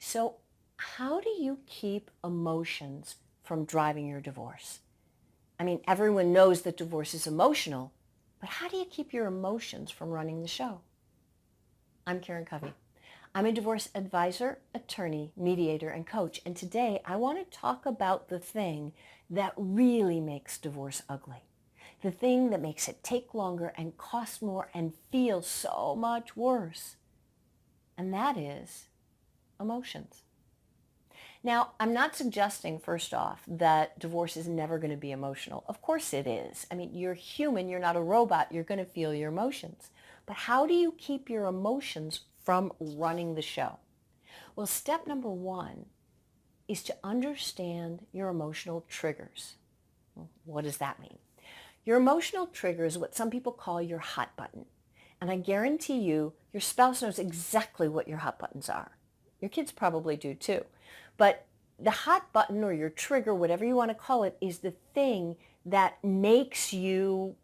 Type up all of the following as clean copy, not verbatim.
So how do you keep emotions from driving your divorce? I mean, everyone knows that divorce is emotional, but how do you keep your emotions from running the show? I'm Karen Covey. I'm a divorce advisor, attorney, mediator, and coach. And today I want to talk about the thing that really makes divorce ugly. The thing that makes it take longer and cost more and feel so much worse. And that is emotions. Now, I'm not suggesting, first off, that divorce is never going to be emotional. Of course it is. I mean, you're human. You're not a robot. You're going to feel your emotions. But how do you keep your emotions from running the show? Well, step number one is to understand your emotional triggers. Well, what does that mean? Your emotional trigger is what some people call your hot button. And I guarantee you, your spouse knows exactly what your hot buttons are. Your kids probably do too. But the hot button or your trigger, whatever you want to call it, is the thing that makes you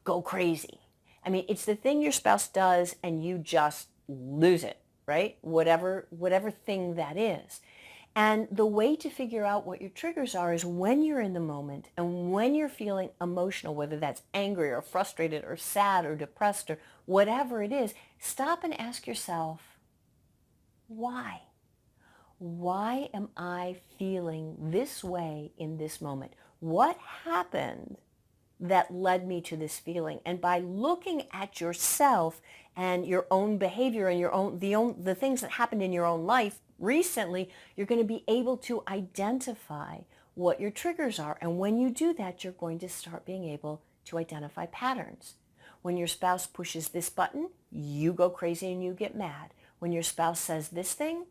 go crazy. I mean, it's the thing your spouse does and you just lose it, right? Whatever thing that is. And the way to figure out what your triggers are is when you're in the moment and when you're feeling emotional, whether that's angry or frustrated or sad or depressed or whatever it is, stop and ask yourself, why? Why am I feeling this way in this moment? What happened that led me to this feeling? And by looking at yourself and your own behavior and the things that happened in your own life recently, you're going to be able to identify what your triggers are. And when you do that, you're going to start being able to identify patterns. When your spouse pushes this button, you go crazy and you get mad. When your spouse says this thing,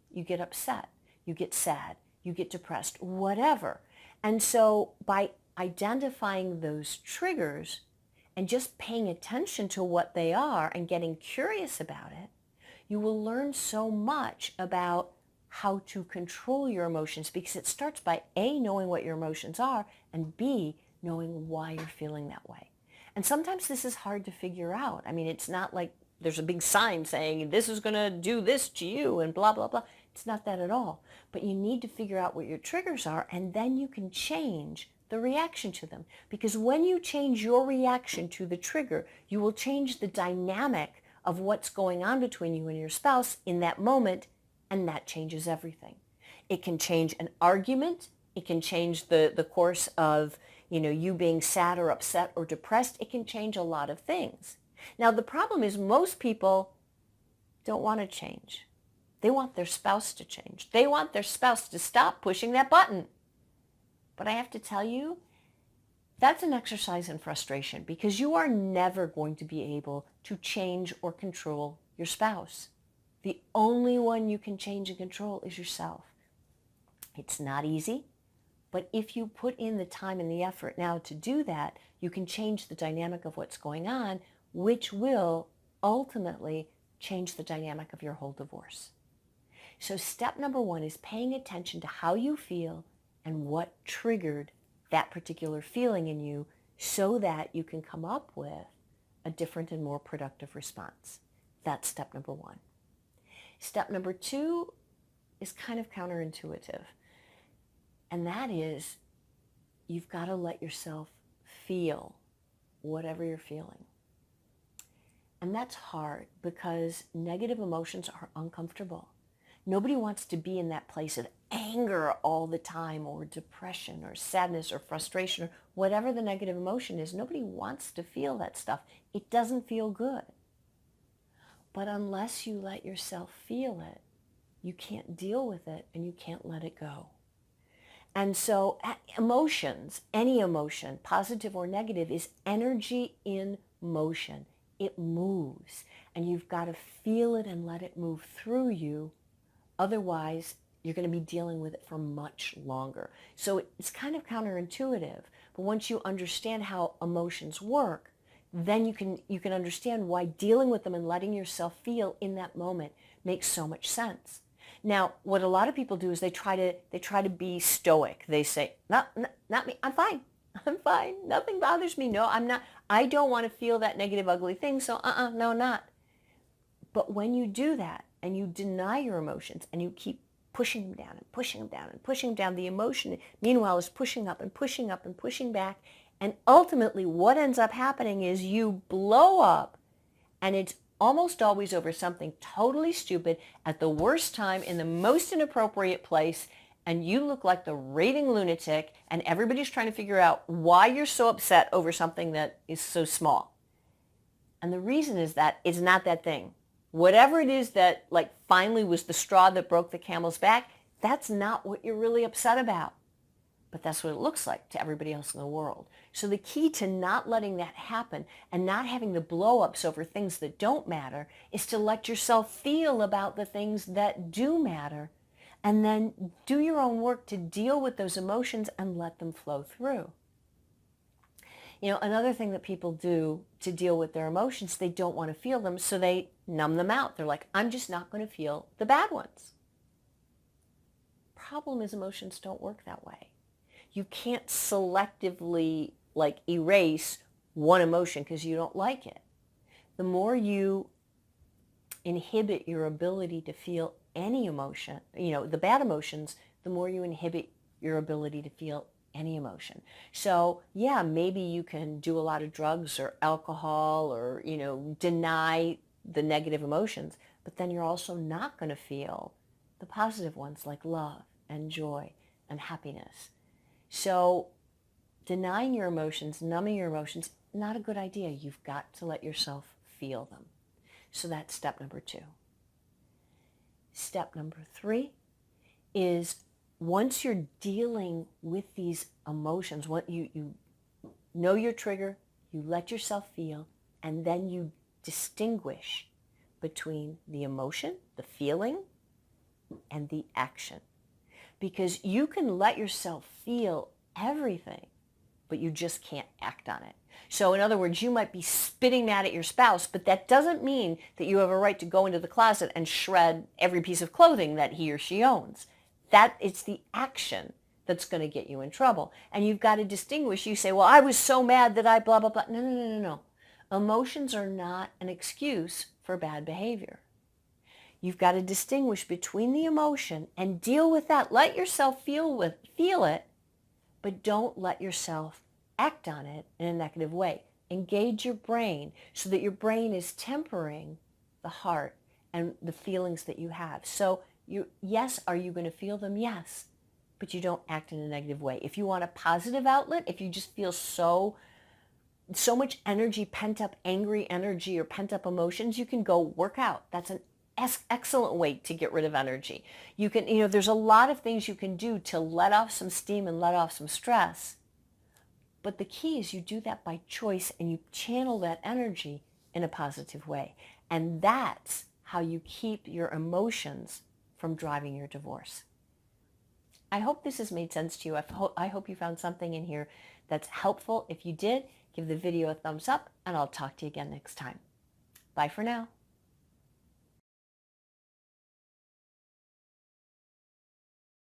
you get upset, you get sad, you get depressed, whatever. And so by identifying those triggers and just paying attention to what they are and getting curious about it, you will learn so much about how to control your emotions, because it starts by A, knowing what your emotions are, and B, knowing why you're feeling that way. And sometimes this is hard to figure out. I mean, it's not like there's a big sign saying this is going to do this to you and blah, blah, blah. It's not that at all. But you need to figure out what your triggers are, and then you can change the reaction to them. Because when you change your reaction to the trigger, you will change the dynamic of what's going on between you and your spouse in that moment, and that changes everything. It can change an argument. It can change the course of, you being sad or upset or depressed. It can change a lot of things. Now, the problem is most people don't want to change. They want their spouse to change. They want their spouse to stop pushing that button. But I have to tell you, that's an exercise in frustration, because you are never going to be able to change or control your spouse. The only one you can change and control is yourself. It's not easy, but if you put in the time and the effort now to do that, you can change the dynamic of what's going on, which will ultimately change the dynamic of your whole divorce. So step number one is paying attention to how you feel and what triggered that particular feeling in you, so that you can come up with a different and more productive response. That's step number one. Step number two is kind of counterintuitive. And that is, you've got to let yourself feel whatever you're feeling. And that's hard because negative emotions are uncomfortable. Nobody wants to be in that place of anger all the time, or depression or sadness or frustration or whatever the negative emotion is. Nobody wants to feel that stuff. It doesn't feel good. But unless you let yourself feel it, you can't deal with it and you can't let it go. And so emotions, any emotion, positive or negative, is energy in motion. It moves, and you've got to feel it and let it move through you. Otherwise, you're going to be dealing with it for much longer. So it's kind of counterintuitive. But once you understand how emotions work, then you can understand why dealing with them and letting yourself feel in that moment makes so much sense. Now, what a lot of people do is they try to be stoic. They say, not me, I'm fine. I'm fine. Nothing bothers me. No, I'm not. I don't want to feel that negative, ugly thing. So, no, not. But when you do that and you deny your emotions and you keep pushing them down and pushing them down and pushing them down. The emotion, meanwhile, is pushing up and pushing up and pushing back. And ultimately, what ends up happening is you blow up, and it's almost always over something totally stupid at the worst time in the most inappropriate place, and you look like the raving lunatic, and everybody's trying to figure out why you're so upset over something that is so small. And the reason is that it's not that thing. Whatever it is that like finally was the straw that broke the camel's back, that's not what you're really upset about. But that's what it looks like to everybody else in the world. So the key to not letting that happen and not having the blow-ups over things that don't matter is to let yourself feel about the things that do matter, and then do your own work to deal with those emotions and let them flow through. You know, another thing that people do to deal with their emotions, they don't want to feel them, so they numb them out. They're like, I'm just not going to feel the bad ones. Problem is, emotions don't work that way. You can't selectively like erase one emotion because you don't like it. The more you inhibit your ability to feel any emotion, you know, the bad emotions, the more you inhibit your ability to feel any emotion. So yeah, maybe you can do a lot of drugs or alcohol or, you know, deny the negative emotions, but then you're also not going to feel the positive ones like love and joy and happiness. So denying your emotions, numbing your emotions, not a good idea. You've got to let yourself feel them. So that's step number 2. Step number 3 is once you're dealing with these emotions, what you know your trigger, you let yourself feel, and then you distinguish between the emotion, the feeling, and the action. Because you can let yourself feel everything, but you just can't act on it. So in other words, you might be spitting mad at your spouse, but that doesn't mean that you have a right to go into the closet and shred every piece of clothing that he or she owns. That it's the action that's going to get you in trouble. And you've got to distinguish. You say, well, I was so mad that I blah, blah, blah. No, no, no, no, no. Emotions are not an excuse for bad behavior. You've got to distinguish between the emotion and deal with that. Let yourself feel it, but don't let yourself act on it in a negative way. Engage your brain so that your brain is tempering the heart and the feelings that you have. So yes, are you going to feel them? Yes, but you don't act in a negative way. If you want a positive outlet, if you just feel so much energy, pent up angry energy or pent up emotions, you can go work out. That's an excellent way to get rid of energy. You can, there's a lot of things you can do to let off some steam and let off some stress. But the key is you do that by choice and you channel that energy in a positive way. And that's how you keep your emotions from driving your divorce. I hope this has made sense to you. I hope you found something in here that's helpful. If you did, give the video a thumbs up and I'll talk to you again next time. Bye for now.